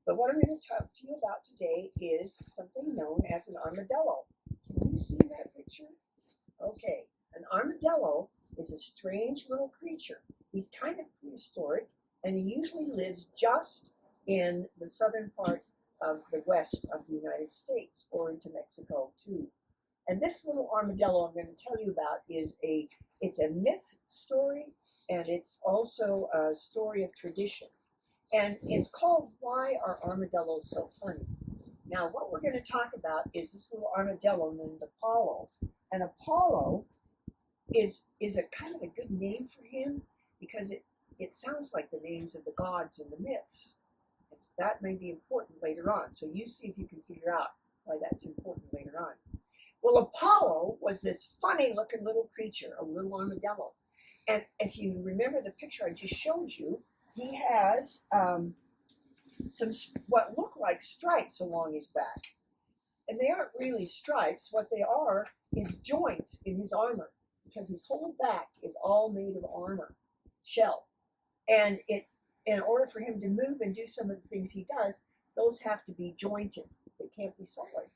But what I'm going to talk to you about today is something known as an armadillo. Can you see that picture? Okay, an armadillo is a strange little creature. He's kind of prehistoric, and he usually lives just in the southern part of the west of the United States, or into Mexico too. And this little armadillo I'm going to tell you about it's a myth story, and it's also a story of tradition. And it's called Why Are Armadillos So Funny? Now, what we're going to talk about is this little armadillo named Apollo. And Apollo is a kind of a good name for him because it sounds like the names of the gods in the myths. That may be important later on. So you see if you can figure out why that's important later on. Well, Apollo was this funny looking little creature, a little armadillo. And if you remember the picture I just showed you, he has some what look like stripes along his back. And they aren't really stripes. What they are is joints in his armor, because his whole back is all made of armor, shell. And in order for him to move and do some of the things he does, those have to be jointed. They can't be solid.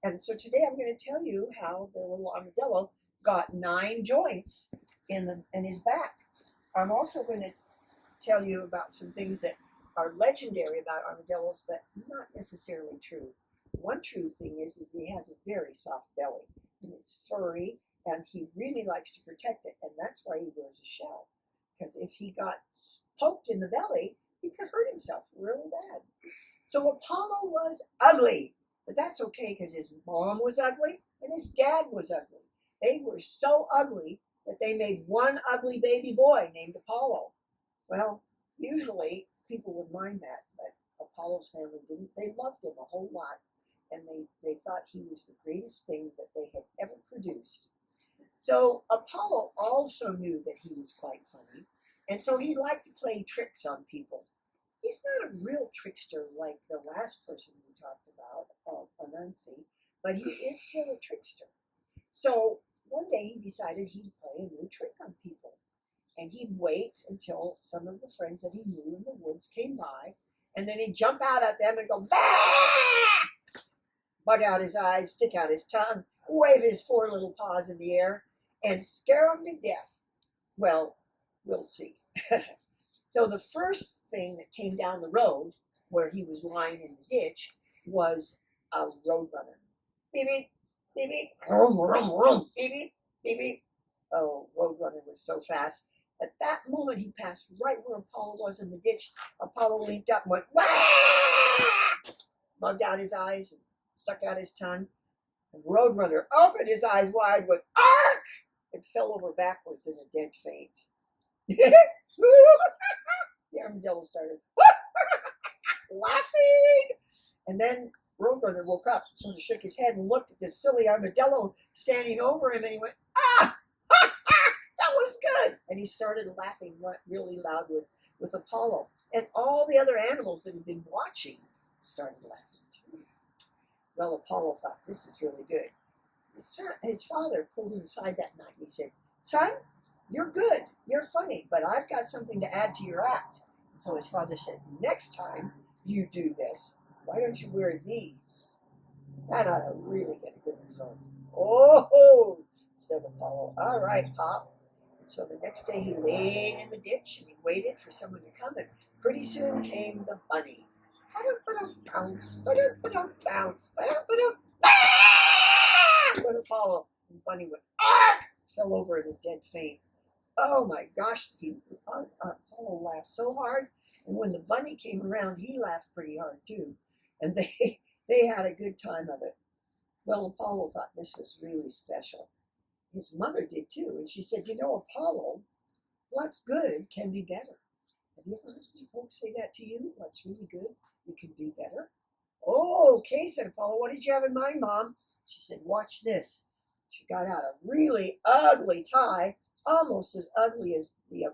And so today I'm going to tell you how the little armadillo got 9 joints in his back. I'm also going to tell you about some things that are legendary about armadillos, but not necessarily true. One true thing is he has a very soft belly, and it's furry, and he really likes to protect it, and that's why he wears a shell. Because if he got poked in the belly, he could hurt himself really bad. So Apollo was ugly, but that's okay because his mom was ugly and his dad was ugly. They were so ugly that they made one ugly baby boy named Apollo. Well, usually people would mind that, but Apollo's family didn't. They loved him a whole lot, and they thought he was the greatest thing that they had ever produced. So Apollo also knew that he was quite funny, and so he liked to play tricks on people. He's not a real trickster like the last person we talked about, Anansi, but he is still a trickster. So one day he decided he'd play a new trick on people. And he'd wait until some of the friends that he knew in the woods came by, and then he'd jump out at them and go, bah! Bug out his eyes, stick out his tongue, wave his 4 little paws in the air, and scare them to death. Well, we'll see. So the first thing that came down the road, where he was lying in the ditch, was a roadrunner. Beep, beep, beep, beep, rum, rum, rum, beep, beep, beep, beep. Oh, roadrunner was so fast. At that moment, he passed right where Apollo was in the ditch. Apollo leaped up and went, wah! Bugged out his eyes and stuck out his tongue. And Roadrunner opened his eyes wide, went, ark! And fell over backwards in a dead faint. The armadillo started laughing. And then Roadrunner woke up, sort of shook his head and looked at this silly armadillo standing over him, and he went, ah! That was good. And he started laughing really loud with Apollo. And all the other animals that had been watching started laughing too. Well, Apollo thought, this is really good. His father pulled him aside that night and he said, son, you're good. You're funny, but I've got something to add to your act. So his father said, next time you do this, why don't you wear these? That ought to really get a good result. Oh, said Apollo. All right, Pop. So the next day he laid in the ditch and he waited for someone to come, and pretty soon came the bunny. Bounce, bounce, went Apollo, and the bunny went, ah! Fell over in a dead faint. Oh my gosh, Apollo laughed so hard, and when the bunny came around, he laughed pretty hard too, and they had a good time of it. Well, Apollo thought this was really special. His mother did too, and she said, Apollo, what's good can be better. Have you ever heard folks say that to you? What's really good, it can be better. Oh, okay, said Apollo. What did you have in mind, Mom? She said, watch this. She got out a really ugly tie, almost as ugly as the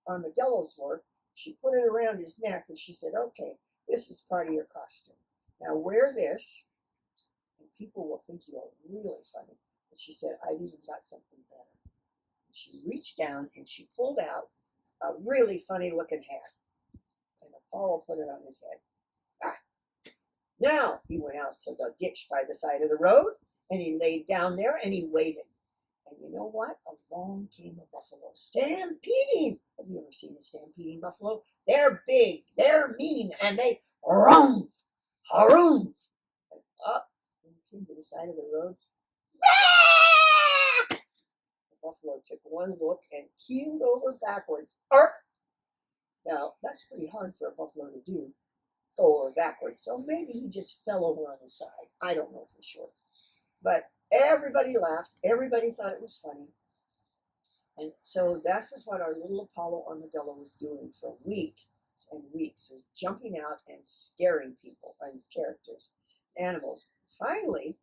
armadillos were. She put it around his neck, and she said, okay, this is part of your costume. Now wear this, and people will think you are really funny. And she said, I've even got something better. And she reached down and she pulled out a really funny looking hat. And Apollo put it on his head. Ah. Now he went out to the ditch by the side of the road, and he laid down there and he waited. And you know what? Along came a buffalo stampeding. Have you ever seen a stampeding buffalo? They're big, they're mean, and they rumph, harumph. And up and came to the side of the road. The buffalo took one look and keeled over backwards. Ark! Now, that's pretty hard for a buffalo to do, go over backwards. So maybe he just fell over on his side. I don't know for sure. But everybody laughed. Everybody thought it was funny. And so this is what our little Apollo armadillo was doing for weeks and weeks. He was jumping out and scaring people and characters, animals. Finally,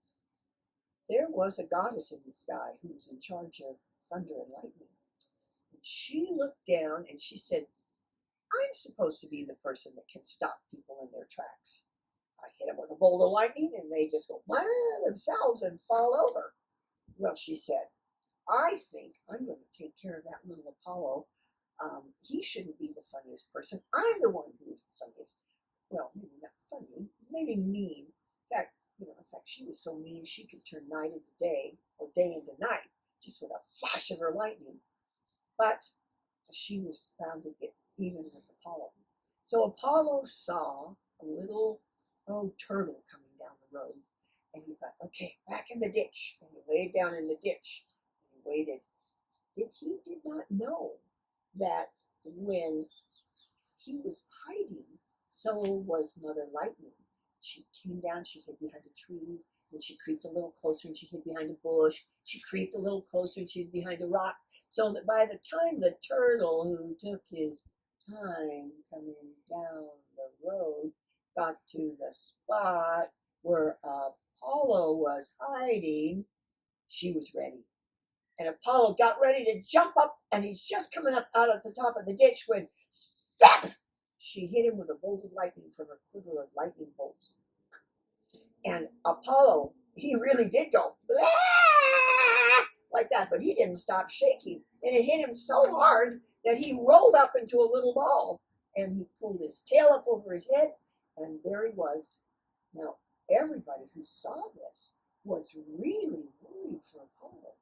there was a goddess in the sky who was in charge of thunder and lightning. And she looked down and she said, I'm supposed to be the person that can stop people in their tracks. I hit them with a bolt of lightning and they just go themselves and fall over. Well, she said, I think I'm going to take care of that little Apollo. He shouldn't be the funniest person. I'm the one who is the funniest. Well, maybe not funny, maybe mean. In fact, she was so mean she could turn night into day or day into night just with a flash of her lightning. But she was bound to get even with Apollo. So Apollo saw a little turtle coming down the road, and he thought, okay, back in the ditch. And he laid down in the ditch and he waited. He did not know that when he was hiding, so was Mother Lightning. She came down, she hid behind a tree, and she creeped a little closer and she hid behind a bush. She creeped a little closer and she hid behind a rock. So that by the time the turtle, who took his time coming down the road, got to the spot where Apollo was hiding, she was ready. And Apollo got ready to jump up, and he's just coming up out at the top of the ditch when, snap! She hit him with a bolt of lightning from her quiver of lightning bolts. And Apollo, he really did go, like that, but he didn't stop shaking. And it hit him so hard that he rolled up into a little ball, and he pulled his tail up over his head, and there he was. Now, everybody who saw this was really worried for Apollo.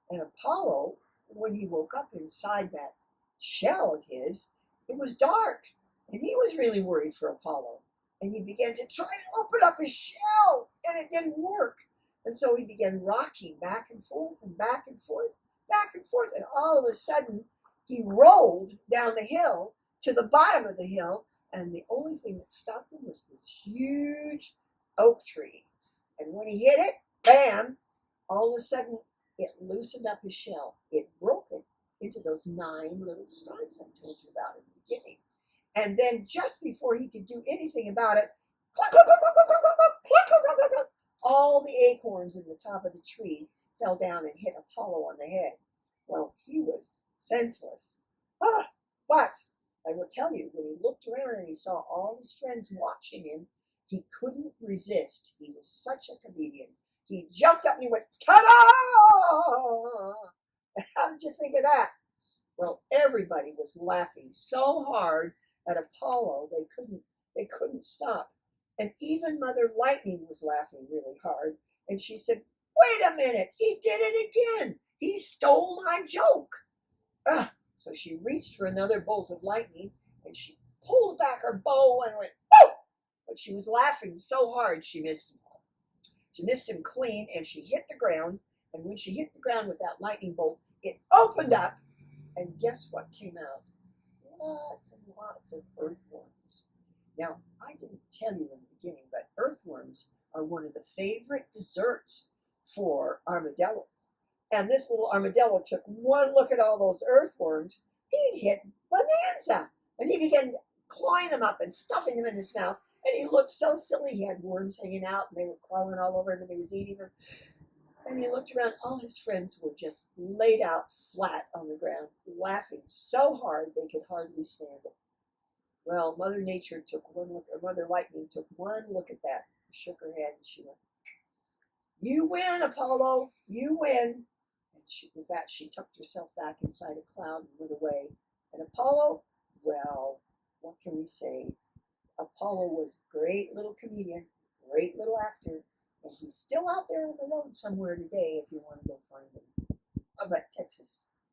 And Apollo, when he woke up inside that shell of his, it was dark. And he was really worried for Apollo. And he began to try and open up his shell, and it didn't work. And so he began rocking back and forth and back and forth, back and forth. And all of a sudden, he rolled down the hill to the bottom of the hill. And the only thing that stopped him was this huge oak tree. And when he hit it, bam, all of a sudden, it loosened up his shell. It broke it into those 9 little stripes I told you about in the beginning. And then just before he could do anything about it, cluck, cluck, cluck, cluck, cluck, cluck, cluck, cluck, cluck, cluck, cluck, all the acorns in the top of the tree fell down and hit Apollo on the head. Well, he was senseless. But I will tell you, when he looked around and he saw all his friends watching him, he couldn't resist. He was such a comedian. He jumped up and he went, ta-da! How did you think of that? Well, everybody was laughing so hard at Apollo, they couldn't stop. And even Mother Lightning was laughing really hard. And she said, wait a minute, he did it again. He stole my joke. So she reached for another bolt of lightning and she pulled back her bow and went, oh! But she was laughing so hard she missed him. She missed him clean and she hit the ground. And when she hit the ground with that lightning bolt, it opened up. And guess what came out? Lots and lots of earthworms. Now, I didn't tell you in the beginning, but earthworms are one of the favorite desserts for armadillos. And this little armadillo took one look at all those earthworms. He'd hit bonanza. And he began clawing them up and stuffing them in his mouth. And he looked so silly. He had worms hanging out, and they were crawling all over him, and he was eating them. And he looked around. All his friends were just laid out flat on the ground, laughing so hard they could hardly stand it. Well, Mother Nature took one look, or Mother Lightning took one look at that, shook her head, and she went, you win, Apollo, you win. And with that, she tucked herself back inside a cloud and went away. And Apollo, well, what can we say? Apollo was a great little comedian, great little actor, and he's still out there on the road somewhere today if you want to go find him. How about Texas?